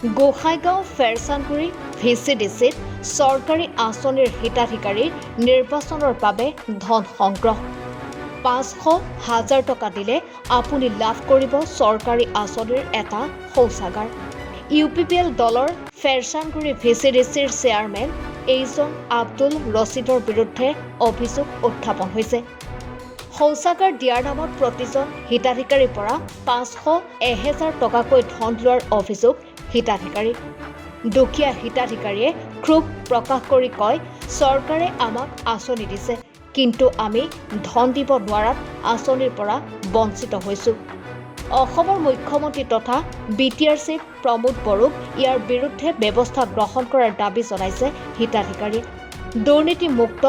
গোহাইগাঁও ফেৰচানগুৰি VCDCত চৰকাৰী আঁচনিৰ হিতাধিকাৰীৰ নিৰ্বাচনৰ বাবে ধন সংগ্ৰহ 500,000 টকা দিলে আপুনি লাভ কৰিব চৰকাৰী আঁচনিৰ এটা শৌচাগাৰ। UPPL দলৰ ফেৰচানগুৰি VCDCৰ চেয়াৰমেন এইজন আব্দুল ৰছিদৰ বিৰুদ্ধে অভিযোগ উত্থাপন হৈছে। শৌচাগাৰ দিয়াৰ নামত প্ৰতিজন হিতাধিকাৰীৰ পৰা 500,000 টকাকৈ ধন লোৱাৰ অভিযোগ হিতাধিকাৰী। দুখীয়া হিতাধিকাৰীয়ে ক্ষোভ প্ৰকাশ কৰি কয়, চৰকাৰে আমাক আঁচনি দিছে, কিন্তু আমি ধন দিব নোৱাৰাত আঁচনিৰ পৰা বঞ্চিত হৈছোঁ। অসমৰ মুখ্যমন্ত্ৰী তথা BTR চিফ প্ৰমোদ বড়োক ইয়াৰ বিৰুদ্ধে ব্যৱস্থা গ্ৰহণ কৰাৰ দাবী জনাইছে হিতাধিকাৰীয়ে। দুৰ্নীতিমুক্ত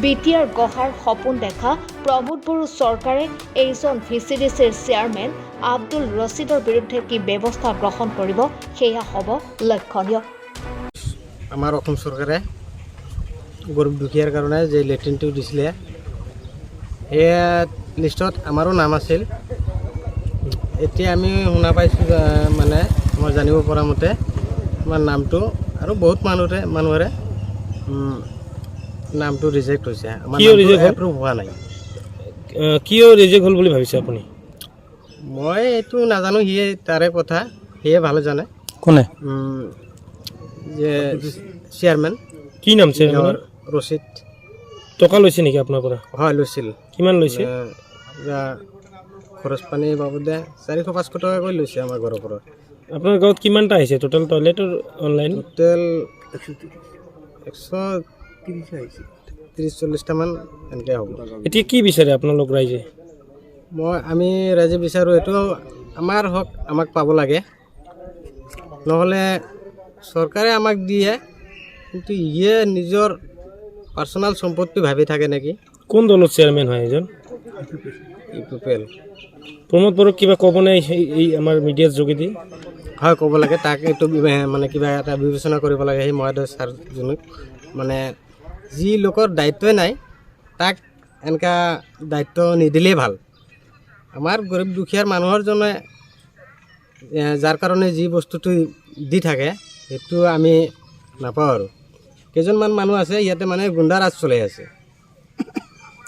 BTR গঢ়াৰ সপোন দেখা প্ৰমোদ বড়ো চৰকাৰে এইজন VCDCৰ চেয়াৰমেন আব্দুল ৰছিদৰ বিৰুদ্ধে কি ব্যৱস্থা গ্ৰহণ কৰিব সেয়া হ'ব লক্ষণীয়। আমাৰ অসম চৰকাৰে গৰীব দুখীয়াৰ কাৰণে যে লেট্ৰিনটো দিছিলে সেয়া লিষ্টত আমাৰো নাম আছিল। এতিয়া আমি শুনা পাইছোঁ মানে মই জানিব পৰা মতে আমাৰ নামটো আৰু বহুত মানুহৰে নামটো ৰিজেক্ট হৈছে। আমাৰ এপ্ৰুভ হোৱা নাই। কিয় ৰিজেক্ট হ'ল বুলি ভাবিছে আপুনি? মই এইটো নাজানো, সিয়ে তাৰে কথা সিয়ে ভাল জানে। কোনে? যে চেয়াৰমেন। কি নাম চেয়াৰমেনৰ? ৰচিদ। টকা লৈছে নেকি আপোনাৰ পৰা? হয়, লৈছিল। কিমান লৈছে? খৰচ পানী বাবদে 400-500 টকাকৈ লৈছে আমাৰ ঘৰৰ পৰা। আপোনাৰ গাঁৱত কিমানটা আহিছে টোটেল টয়লেটৰ অনলাইন? টোটেল 130-40টামান এনেকৈ হ'ব। এতিয়া কি বিচাৰে আপোনালোক ৰাইজে? আমি ৰাইজে বিচাৰোঁ এইটো আমাৰ হক, আমাক পাব লাগে। নহ'লে চৰকাৰে আমাক দিয়ে, কিন্তু ইয়ে নিজৰ পাৰ্চনেল সম্পত্তি ভাবি থাকে নেকি। কোন দলৰ চেয়াৰমেন হয় এজন? UPPL। প্ৰমোদ বড়োক কিবা ক'বনে এই আমাৰ মিডিয়াৰ যোগেদি? হয়, ক'ব লাগে। তাক এইটো মানে কিবা এটা বিবেচনা কৰিব লাগে। সেই মহোদয় ছাৰজনক মানে যি লোকৰ দায়িত্বই নাই তাক এনেকুৱা দায়িত্ব নিদিলেই ভাল। আমাৰ গৰীব দুখীয়াৰ মানুহৰ জনে যাৰ কাৰণে যি বস্তুটো দি থাকে সেইটো আমি নাপাওঁ। আৰু কেইজনমান মানুহ আছে ইয়াতে মানে গুণ্ডাৰাজ চলাই আছে।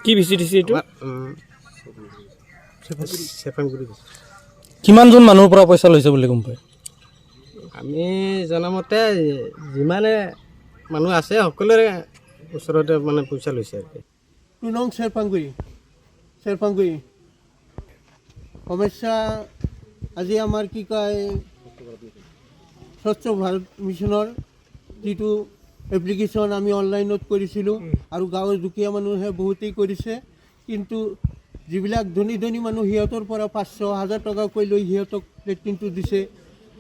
কি VCDC এইটো? কিমানজন মানুহৰ পৰা পইচা লৈছে বুলি গম পায়? আমি জনামতে যিমানে মানুহ আছে সকলোৰে ওচৰতে মানে পইচা লৈছে আৰু কি। 2 নং চেৰপাংগুৰি সমস্যা আজি আমাৰ কি কয় স্বচ্ছ ভাৰত মিছনৰ যিটো এপ্লিকেশ্যন আমি অনলাইনত কৰিছিলোঁ আৰু গাঁৱৰ দুখীয়া মানুহে বহুতেই কৰিছে, কিন্তু যিবিলাক ধনী মানুহ সিহঁতৰ পৰা 500,000 টকাকৈ লৈ সিহঁতক লেট্ৰিনটো দিছে।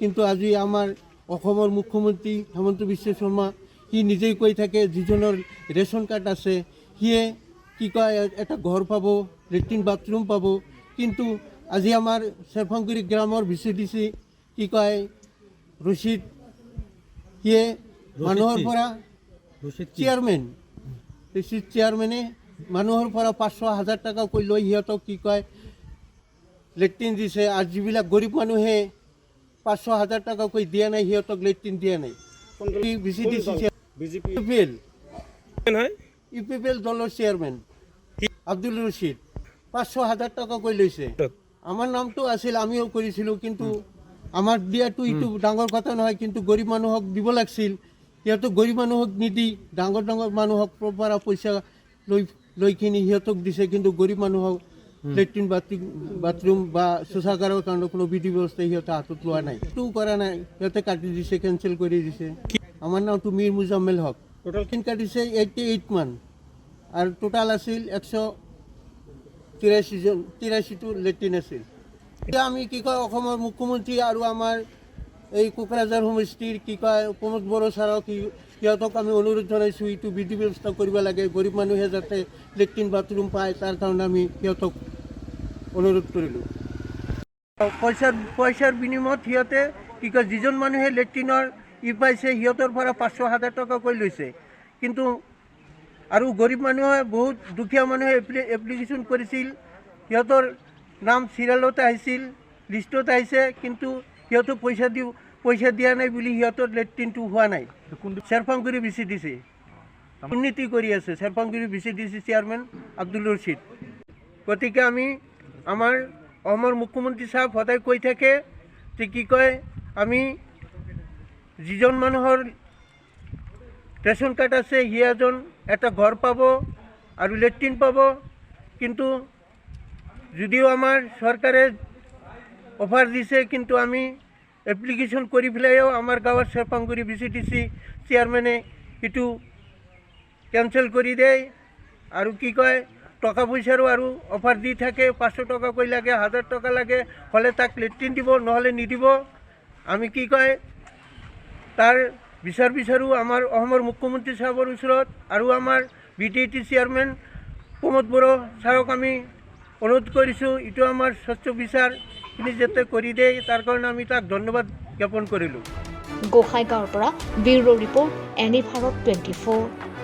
কিন্তু আজি আমাৰ অসমৰ মুখ্যমন্ত্ৰী হিমন্ত বিশ্ব শৰ্মা সি নিজেই কৈ থাকে যিজনৰ ৰেচন কাৰ্ড আছে সিয়ে কি কয় এটা ঘৰ পাব, লেট্ৰিন বাথৰুম পাব। কিন্তু আজি আমাৰ চেৰপাংগুৰি গ্ৰামৰ VCDC কি কয় ৰচিদ, সিয়ে মানুহৰ পৰা চেয়াৰমেনে মানুহৰ পৰা 500,000 টকাকৈ লৈ সিহঁতক কি কয় লেট্ৰিন দিছে। আৰু যিবিলাক গৰীব মানুহে 500,000 টকাকৈ দিয়া নাই সিহঁতক লেট্ৰিন দিয়া নাই। VCDC UPPL দলৰ চেয়াৰমেন আব্দুল ৰছিদ 500,000 টকাকৈ লৈছে। আমাৰ নামটো আছিল, আমিও কৰিছিলোঁ, কিন্তু আমাৰ দিয়াটো এইটো ডাঙৰ কথা নহয়, কিন্তু গৰীব মানুহক দিব লাগিছিল। সিহঁতক গৰীব মানুহক নিদি ডাঙৰ মানুহক পৰা পইচা লৈ কিনি সিহঁতক দিছে, কিন্তু গৰীব মানুহক লেট্ৰিন বাথৰুম বা শৌচাগাৰৰ কাৰণে কোনো বিধি ব্যৱস্থা সিহঁতে হাতত লোৱা নাই, এইটো কৰা নাই। সিহঁতে কাটি দিছে, কেঞ্চেল কৰি দিছে। আমাৰ নামটো মীৰ মুজাম্মেল হক। টোটেল কাটিছে 88 মান আৰু টোটাল আছিল 183টো লেট্ৰিন আছিল। এতিয়া আমি কি কয় অসমৰ মুখ্যমন্ত্ৰী আৰু আমাৰ এই কোকৰাঝাৰ সমষ্টিৰ কি কয় প্ৰমোদ বড়ো ছাৰক সিহঁতক আমি অনুৰোধ জনাইছোঁ, এইটো বিধি ব্যৱস্থা কৰিব লাগে। গৰীব মানুহে যাতে লেট্ৰিন বাথৰুম পায় তাৰ কাৰণে আমি সিহঁতক অনুৰোধ কৰিলোঁ। পইচাৰ বিনিময়ত সিহঁতে কি কয় যিজন মানুহে লেট্ৰিনৰ পাইছে সিহঁতৰ পৰা 500,000 টকাকৈ লৈছে। কিন্তু আৰু গৰীব মানুহে বহুত দুখীয়া মানুহে এপ্লিকেশ্যন কৰিছিল, সিহঁতৰ নাম চিৰিয়েলত আহিছিল, লিষ্টত আহিছে, কিন্তু সিহঁতে পইচা দিয়া নাই বুলি সিহঁতৰ লেট্ৰিনটো হোৱা নাই চেৰফাংগুৰি VCDC দুৰ্নীতি কৰি আছে চেৰফাংগুৰি VCDC চেয়াৰমেন আব্দুল ৰছিদ গতিকে আমি আমাৰ অসমৰ মুখ্যমন্ত্ৰী চাহাব সদায় কৈ থাকে যে কি কয় আমি যিজন মানুহৰ ৰেচন কাৰ্ড আছে সি এজন এটা ঘৰ পাব আৰু লেট্ৰিন পাব কিন্তু যদিও আমাৰ চৰকাৰে অফাৰ দিছে কিন্তু আমি এপ্লিকেশ্যন কৰি পেলাইও আমাৰ গাঁৱৰ চেৰফাংগুৰি VCDC চেয়াৰমেনে সেইটো কেঞ্চেল কৰি দিয়ে আৰু কি কয় টকা পইচাৰো আৰু অফাৰ দি থাকে 500 টকাকৈ লাগে 1000 টকা লাগে হ'লে তাক লেট্ৰিন দিব নহ'লে নিদিব আমি কি কয় তাৰ বিচাৰোঁ আমাৰ অসমৰ মুখ্যমন্ত্ৰী চাহাবৰ ওচৰত আৰু আমাৰ BTT চেয়াৰমেন প্ৰমোদ বড়ো ছাৰক আমি অনুৰোধ কৰিছোঁ এইটো আমাৰ স্বচ্ছ বিচাৰখিনি যাতে কৰি দিয়ে তাৰ কাৰণে আমি তাক ধন্যবাদ জ্ঞাপন কৰিলোঁ গোসাইগাঁৱৰ পৰা ব্যুৰো ৰিপৰ্ট এনি ভাৰত 24